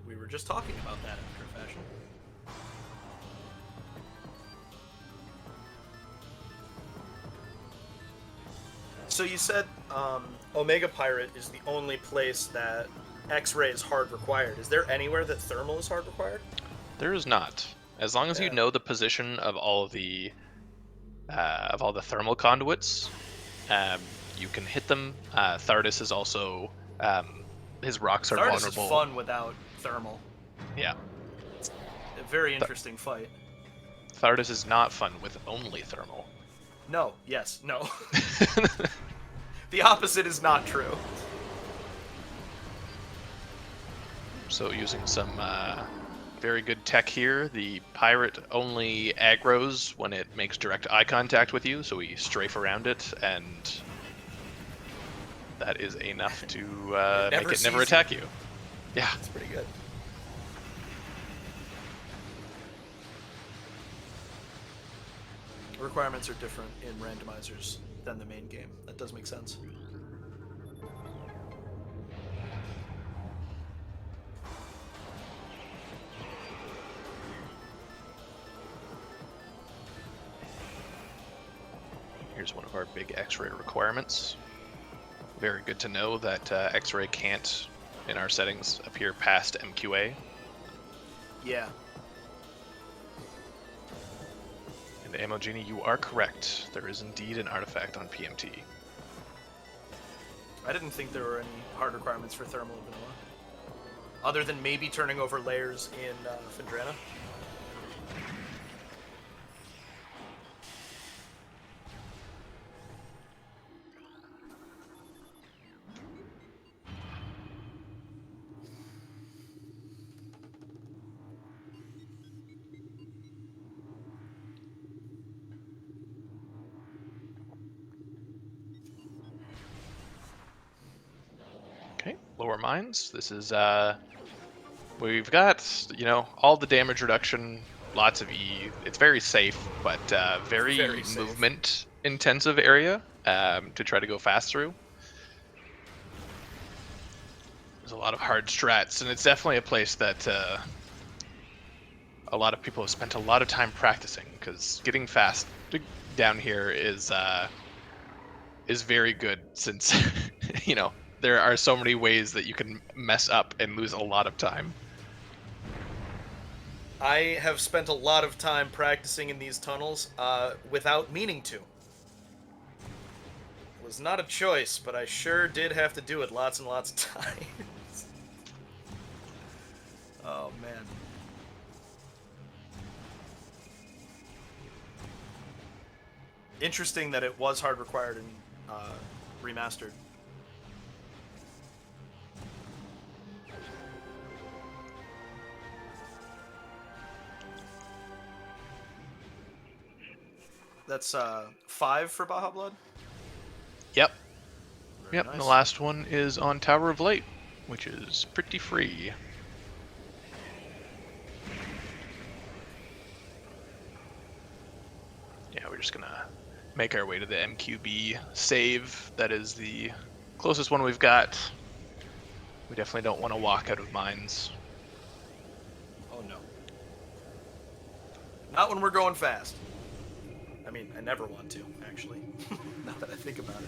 We were just talking about that after a fashion. So you said Omega Pirate is the only place that X-ray is hard required. Is there anywhere that thermal is hard required? There is not. As long as you Yeah. know the position of all the thermal conduits, you can hit them. Thardus is also his rocks are Thardus vulnerable. is fun without thermal. Yeah, A very interesting fight. Thardus is not fun with only thermal. No, yes, no. The opposite is not true. So using some very good tech here, the pirate only aggroes when it makes direct eye contact with you, so we strafe around it, and that is enough to make it never attack you. Yeah. That's pretty good. Requirements are different in randomizers than the main game. That does make sense. Here's one of our big X-ray requirements. Very good to know that X-ray can't, in our settings, appear past MQA. Yeah. And Ammo Genie, you are correct. There is indeed an artifact on PMT. I didn't think there were any hard requirements for thermal in vanilla. Other than maybe turning over layers in Fendrana. Okay, lower mines. This is we've got, all the damage reduction, lots of E. It's very safe, but very safe. movement intensive area to try to go fast through. There's a lot of hard strats, and it's definitely a place that a lot of people have spent a lot of time practicing, because getting fast down here is very good, since there are so many ways that you can mess up and lose a lot of time. I have spent a lot of time practicing in these tunnels without meaning to. It was not a choice, but I sure did have to do it lots and lots of times. Oh, man. Interesting that it was hard required and remastered. That's 5 for BajaBlood? Yep. Very Yep, nice. and the last one is on Tower of Light, which is pretty free. Yeah, we're just gonna make our way to the MQB save. That is the closest one we've got. We definitely don't want to walk out of mines. Oh, no. Not when we're going fast. I mean, I never want to, actually. Now that I think about it.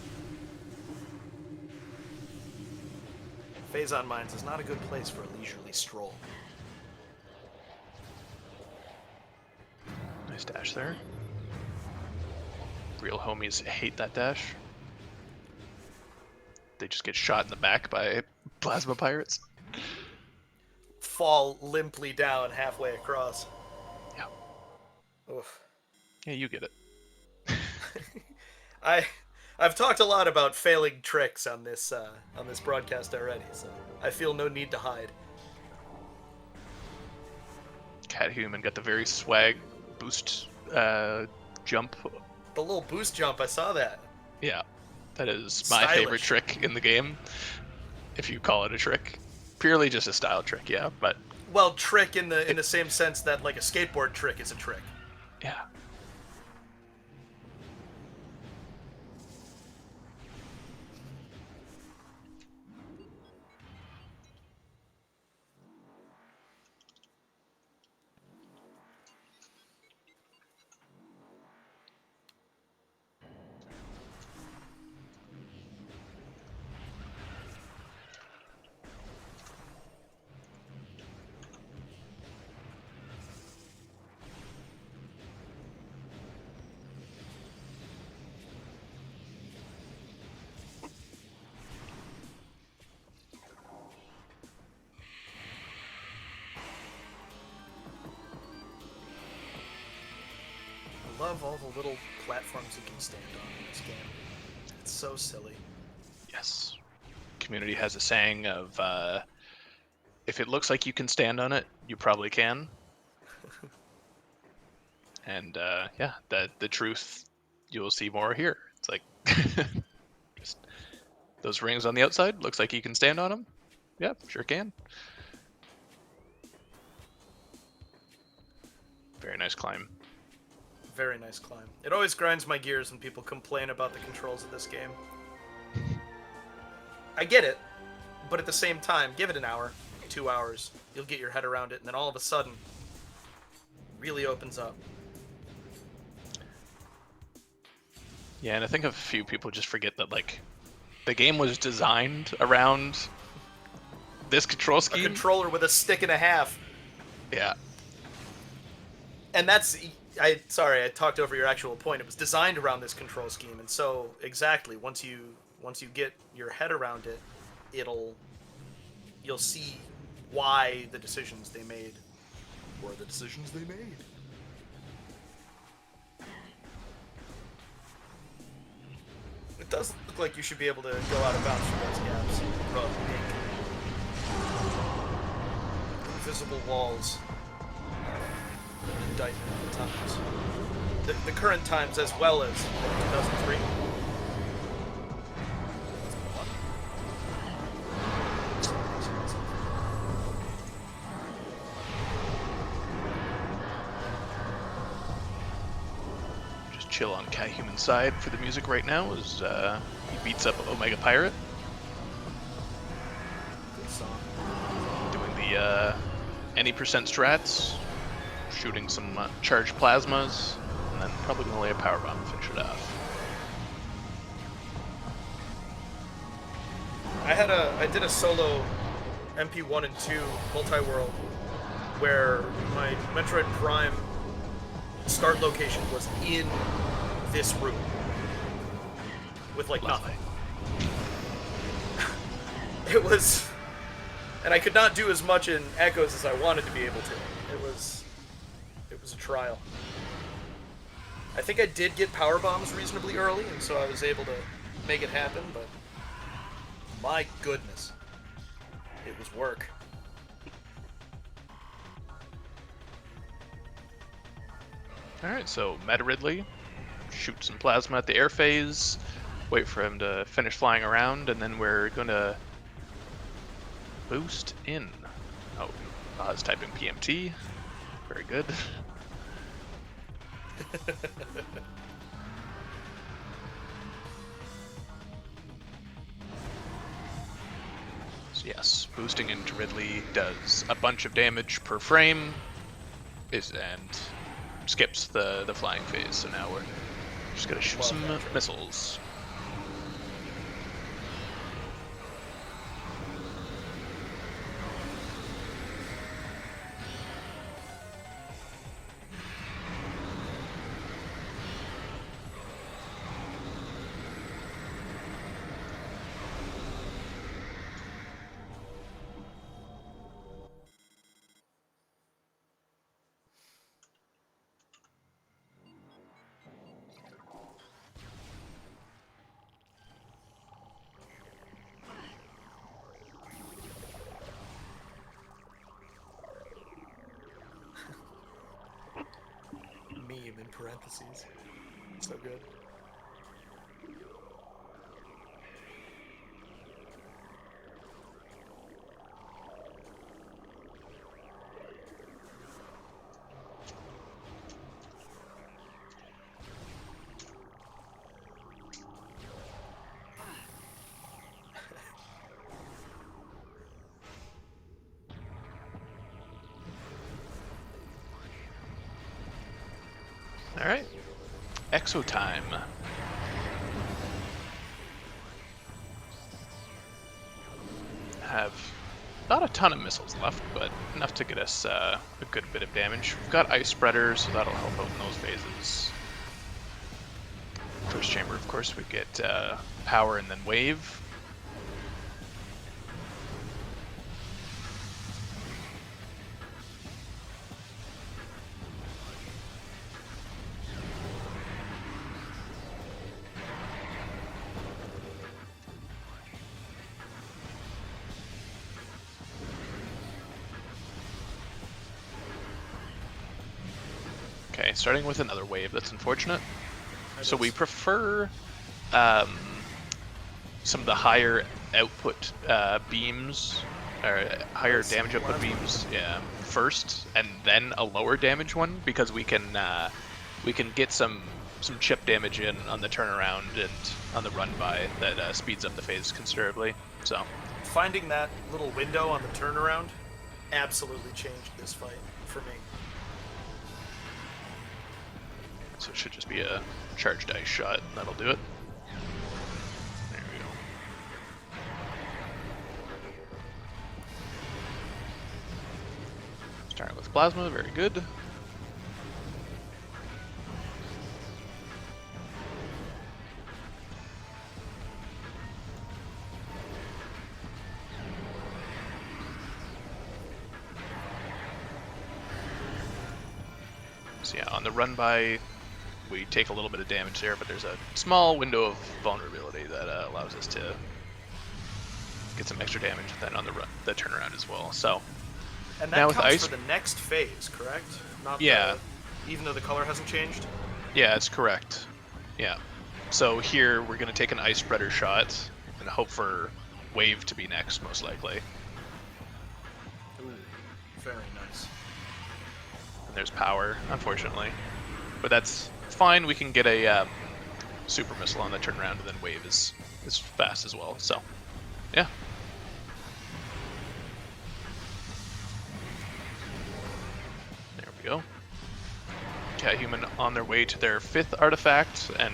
Phazon Mines is not a good place for a leisurely stroll. Nice dash there. Real homies hate that dash. They just get shot in the back by plasma pirates. Fall limply down halfway across. Yeah. Oof. Yeah, you get it. I've talked a lot about failing tricks on this broadcast already, so I feel no need to hide. catHuman got the very swag boost jump. The little boost jump, I saw that. Yeah, that is my favorite trick in the game, if you call it a trick. Purely just a style trick, yeah, but... Well, trick in the same sense that, like, a skateboard trick is a trick. Yeah. I love all the little platforms you can stand on in this game. It's so silly. Yes. Community has a saying of, if it looks like you can stand on it, you probably can. And yeah, the truth you'll see more here. It's like, just those rings on the outside, looks like you can stand on them. Yeah, sure can. Very nice climb. Very nice climb. It always grinds my gears when people complain about the controls of this game. I get it, but at the same time, give it an hour, 2 hours, you'll get your head around it, and then all of a sudden, really opens up. Yeah, and I think a few people just forget that, like, the game was designed around this control scheme. A controller with a stick and a half. Yeah. And that's... Sorry, I talked over your actual point. It was designed around this control scheme, and so, exactly, once you get your head around it, you'll see why the decisions they made were the decisions they made. It does look like you should be able to go out of bounds through those gaps. Invisible walls. An indictment of the times. The current times as well as 2003. Just chill on catHuman's side for the music right now as he beats up Omega Pirate. Good song. Doing the any percent strats. Shooting some charged plasmas, and then probably gonna lay a power bomb to finish it off. I did a solo MP1 and 2 multi-world where my Metroid Prime start location was in this room with like nothing. It was, and I could not do as much in Echoes as I wanted to be able to. It was a trial. I think I did get power bombs reasonably early, and so I was able to make it happen, but my goodness, it was work. Alright, so Meta Ridley, shoot some plasma at the air phase, wait for him to finish flying around, and then we're gonna boost in. Oh, I was typing PMT. Very good. So yes, boosting into Ridley does a bunch of damage per frame, and skips the flying phase. So now we're just gonna shoot some missiles. Meme in parentheses. So good. All right. Exo time. Have not a ton of missiles left, but enough to get us a good bit of damage. We've got Ice Spreader, so that'll help out in those phases. First chamber, of course, we get Power and then Wave. Okay, starting with another wave. That's unfortunate. So we prefer some of the higher output beams, or higher damage output beams, first, and then a lower damage one, because we can get some chip damage in on the turnaround and on the run by that speeds up the phase considerably. So finding that little window on the turnaround absolutely changed this fight for me. So it should just be a charged ice shot, and that'll do it. There we go. Starting with plasma, very good. So yeah, on the run by, we take a little bit of damage there, but there's a small window of vulnerability that allows us to get some extra damage then on the turnaround as well. So and that now with counts ice for the next phase, correct? Not yeah, even though the color hasn't changed. yeah, it's correct. Yeah. So here we're gonna take an ice spreader shot and hope for wave to be next, most likely. Ooh, very nice. And there's power, unfortunately, but that's fine. We can get a super missile on the turnaround, and then wave is fast as well. So, yeah. There we go. catHuman on their way to their 5th artifact, and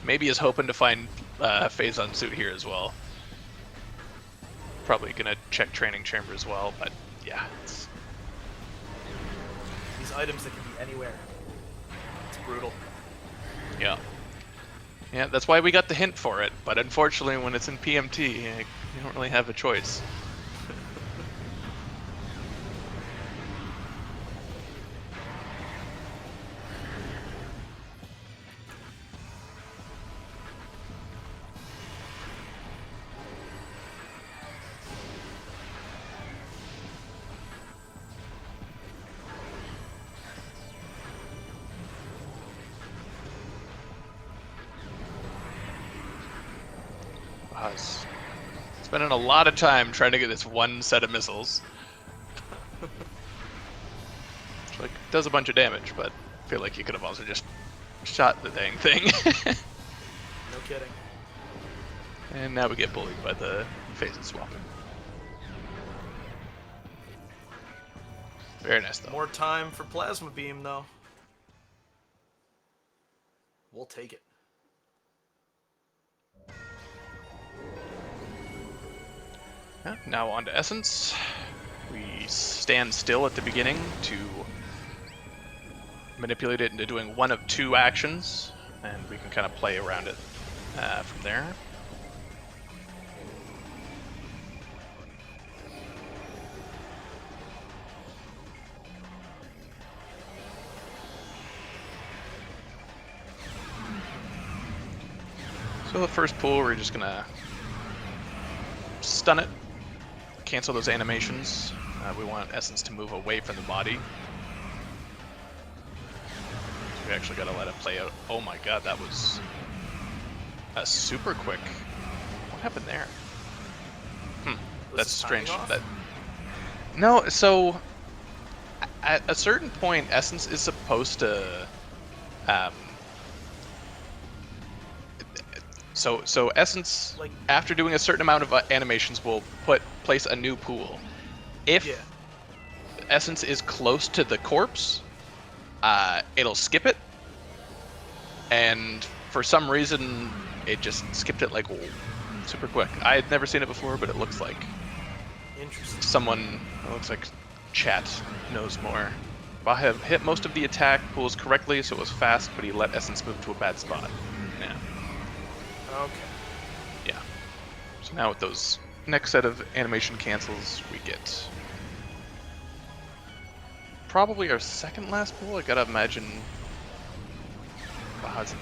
maybe is hoping to find Phazon suit here as well. Probably gonna check training chamber as well, but yeah. These items that can be anywhere. It's brutal. Yeah. Yeah, that's why we got the hint for it, but unfortunately when it's in PMT, you don't really have a choice. Spending a lot of time trying to get this one set of missiles. Which, like, does a bunch of damage, but I feel like you could have also just shot the dang thing. No kidding. And now we get bullied by the phases swapping. Very nice, though. More time for plasma beam, though. We'll take it. Yeah, now on to Essence. We stand still at the beginning to manipulate it into doing one of 2 actions, and we can kind of play around it from there. So the first pull, we're just gonna stun it, cancel those animations. We want Essence to move away from the body. So we actually gotta let it play out. Oh my god, that was a super quick. What happened there? That's strange. No, so at a certain point, Essence is supposed to So Essence, like, after doing a certain amount of animations, will place a new pool. If Essence is close to the corpse, it'll skip it, and for some reason it just skipped it like super quick. I had never seen it before, but it looks like Interesting. someone, it looks like chat knows more. Baja hit most of the attack pools correctly, so it was fast, but he let Essence move to a bad spot. Yeah. Okay. Yeah. So now with those next set of animation cancels, we get probably our second last pool. I gotta imagine Baja's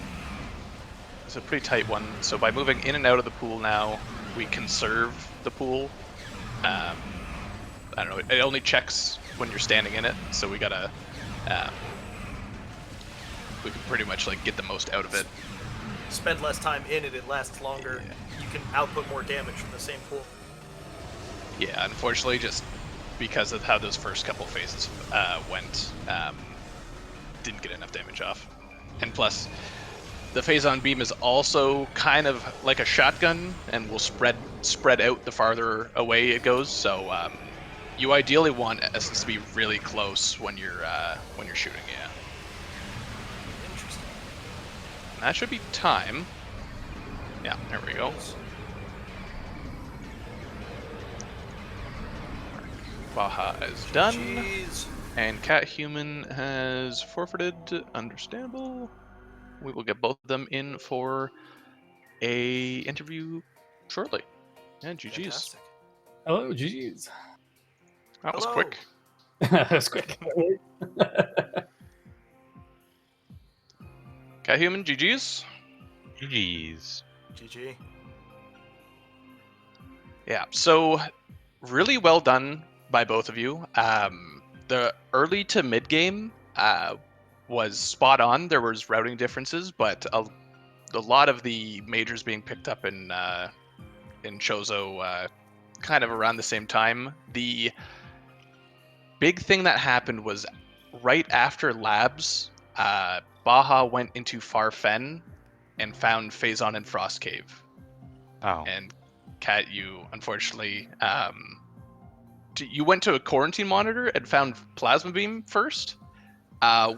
it's a pretty tight one. So by moving in and out of the pool now, we conserve the pool. I don't know. It only checks when you're standing in it, so we gotta. We can pretty much like get the most out of it. Spend less time in it, it lasts longer. Yeah. You can output more damage from the same pool. Yeah, unfortunately, just because of how those first couple phases went, didn't get enough damage off. And plus, the phase-on beam is also kind of like a shotgun, and will spread out the farther away it goes. So you ideally want Essence to be really close when you're shooting. Yeah. Interesting. And that should be time. Yeah, there we go. Baja is done. Jeez. And catHuman has forfeited. Understandable. We will get both of them in for a interview shortly. And GG's. Fantastic. Hello, GG's. That was Hello. quick. That was quick. catHuman, GG's. GG's. GG. Yeah, so really well done by both of you. The early to mid game was spot on. There was routing differences, but a lot of the majors being picked up in Chozo kind of around the same time. The big thing that happened was right after labs, Baja went into Farfen and found Phazon and Frost Cave. Oh. And Cat, you unfortunately you went to a quarantine monitor and found Plasma Beam first,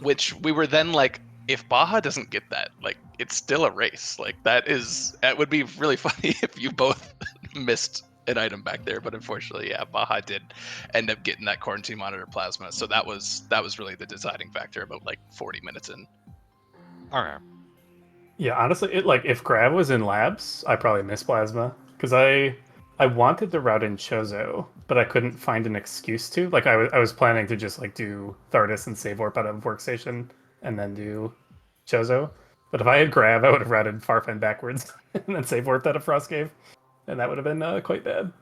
which we were then like, if Baja doesn't get that, like it's still a race. Like that would be really funny if you both missed an item back there. But unfortunately, yeah, Baja did end up getting that quarantine monitor plasma. So that was really the deciding factor about like 40 minutes in. Okay. Yeah, honestly, if Grav was in labs, I probably missed Plasma because I wanted to route in Chozo, but I couldn't find an excuse to. Like I was planning to just like do Thardus and save warp out of workstation and then do Chozo. But if I had Grav, I would have routed Farfen backwards and then save warped out of Frost Cave, and that would have been quite bad.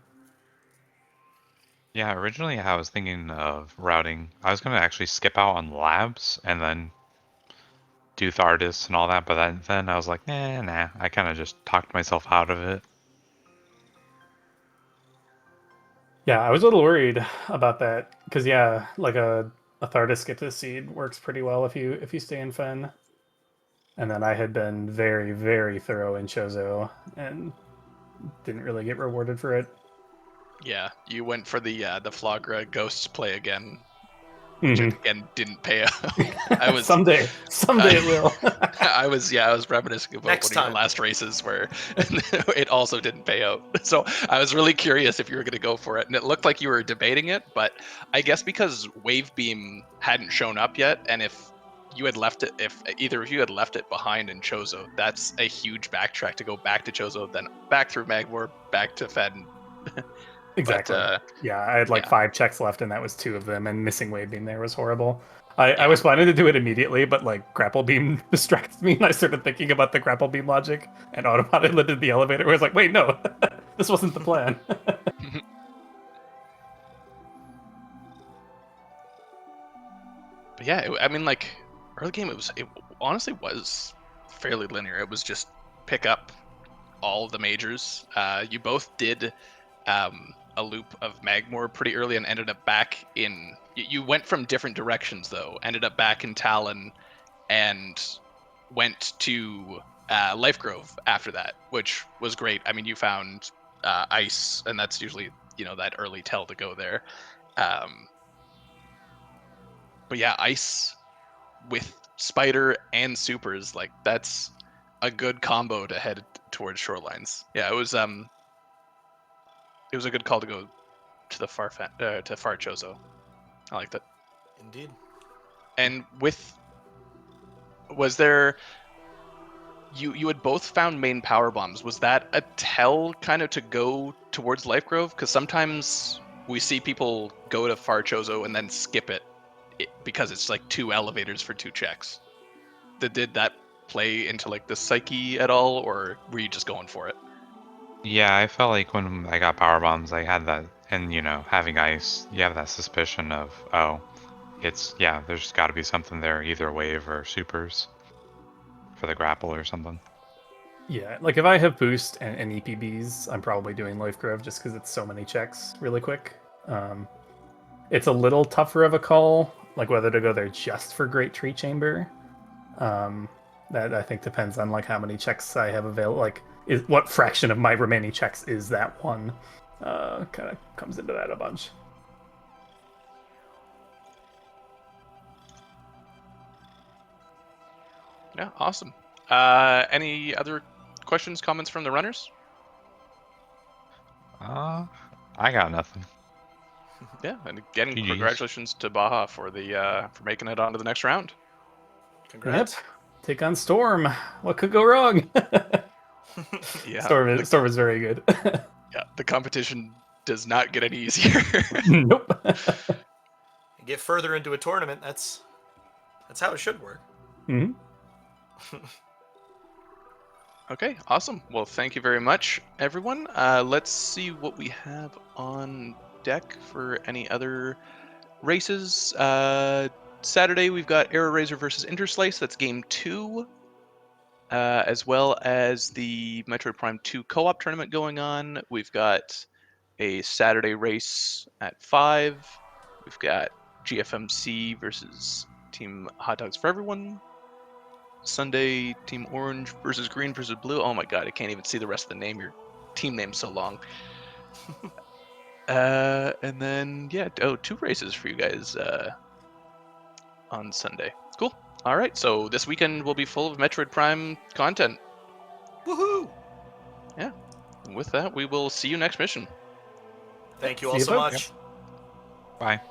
Yeah, originally I was thinking of routing. I was going to actually skip out on labs and then do Thardus and all that, but then I was like, nah. I kind of just talked myself out of it. Yeah, I was a little worried about that because yeah, like a Thardus skip to seed works pretty well if you stay in Fen. And then I had been very, very thorough in Chozo and didn't really get rewarded for it. Yeah, you went for the Flagra Ghosts play again, which again didn't pay out. I was someday it will. I was reminiscing about Next one of time. your last races where it also didn't pay out. So I was really curious if you were going to go for it, and it looked like you were debating it. But I guess because Wave Beam hadn't shown up yet, and if either of you had left it behind in Chozo, that's a huge backtrack to go back to Chozo, then back through Magmor, back to Fed. Exactly. But, yeah, I had like yeah. 5 checks left, and that was 2 of them. And missing Wave Beam there was horrible. I was planning to do it immediately, but like Grapple Beam distracted me, and I started thinking about the Grapple Beam logic, and automatically did the elevator. Where I was like, wait, no, this wasn't the plan. But yeah, I mean, like early game, it honestly was fairly linear. It was just pick up all the majors. You both did a loop of Magmor pretty early and ended up back in. You went from different directions though. Ended up back in Talon, and went to Life Grove after that, which was great. I mean, you found ice, and that's usually that early tell to go there. But yeah, ice with spider and supers, like that's a good combo to head towards shorelines. Yeah, it was a good call to go to the far Chozo. I like that. Indeed. And was there, you had both found main power bombs. Was that a tell kind of to go towards Life Grove? Because sometimes we see people go to Far Chozo and then skip it because it's like 2 elevators for 2 checks. Did that play into like the psyche at all, or were you just going for it? Yeah, I felt like when I got power bombs, I had that, and having ice, you have that suspicion of, oh, there's got to be something there, either wave or supers for the grapple or something. Yeah, like if I have boost and EPBs, I'm probably doing Life Grove just because it's so many checks really quick. It's a little tougher of a call, like whether to go there just for Great Tree Chamber. That I think depends on like how many checks I have available. Like, what fraction of my remaining checks is that one? Kind of comes into that a bunch. Yeah, awesome. Any other questions, comments from the runners? I got nothing. Yeah, and again, GGs. congratulations to Baja for for making it on to the next round. Congrats. Yep. Take on Storm. What could go wrong? Yeah, Storm is very good. yeah, the competition does not get any easier. Nope. You get further into a tournament, that's how it should work. Hmm. Okay, awesome. Well, thank you very much, everyone. Let's see what we have on deck for any other races. Saturday, we've got Arrow Razor versus Interslice. That's game 2. As well as the Metroid Prime 2 co-op tournament going on. We've got a Saturday race at 5. We've got GFMC versus Team Hot Dogs for Everyone. Sunday, Team Orange versus Green versus Blue. Oh my god, I can't even see the rest of the name. Your team name's so long. And then, yeah, 2 races for you guys on Sunday. Cool. All right, so this weekend will be full of Metroid Prime content. Woohoo! Yeah. And with that, we will see you next mission. Thank you all See you so folks. much. Bye.